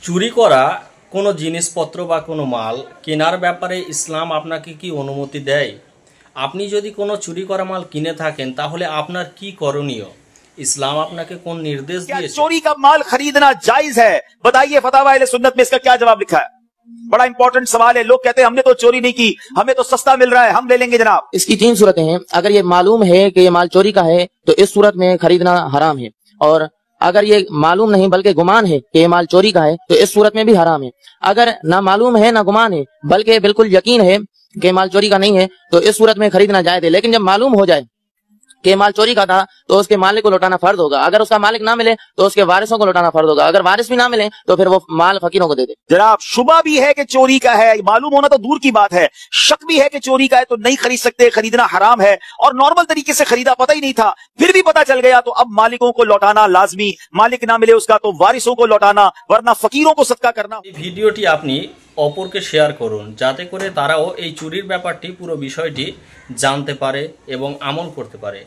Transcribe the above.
চুরি করা কোনো জিনিসপত্র বা কোনো মাল কেনার ব্যাপারে ইসলাম আপনাকে কি অনুমতি দেয়? আপনি যদি কোনো চুরি করা মাল কিনে থাকেন তাহলে আপনার কি করণীয়? ইসলাম আপনাকে কোন নির্দেশ দিয়েছে? चोरी का माल खरीदना जायज है? बताइए फतवा अहले सुन्नत में इसका क्या जवाब लिखा है? बड़ा इंपॉर्टेंट सवाल है। लोग कहते हैं हमने तो चोरी नहीं की, हमें तो सस्ता मिल रहा है, हम ले लेंगे जनाब। इसकी 3 सूरतें हैं। अगर ये मालूम है कि ये माल चोरी का है तो इस सूरत में खरीदना हराम है, और अगर ये मालूम नहीं बल्कि गुमान है कि ये माल चोरी का है तो इस सूरत में भी हराम है। अगर ना मालूम है ना गुमान है बल्कि बिल्कुल यकीन है कि माल चोरी का नहीं है तो इस सूरत में खरीदना जायज है। लेकिन जब मालूम हो जाए कि माल चोरी का था तो उसके मालिक को लौटाना फर्ज होगा। अगर उसका मालिक ना मिले तो उसके वारिसों को लौटाना फर्ज होगा। अगर वारिस भी ना मिले तो फिर वो माल फकीरों को दे दे। जनाब, शुबा भी है कि चोरी का है, मालूम होना तो दूर की बात है, शक भी है कि चोरी का है तो नहीं खरीद सकते, खरीदना हराम है। और नॉर्मल तरीके से खरीदा, पता ही नहीं था, फिर भी पता चल गया तो अब मालिकों को लौटाना लाजमी, मालिक ना मिले उसका तो वारिसों को लौटाना, वरना फकीरों को सदका करना। এই ভিডিওটি আপনি অপরকে শেয়ার করুন যাতে করে তারাও এই চুরির ব্যাপারটি পুরো বিষয়টি জানতে পারে এবং আমল করতে পারে।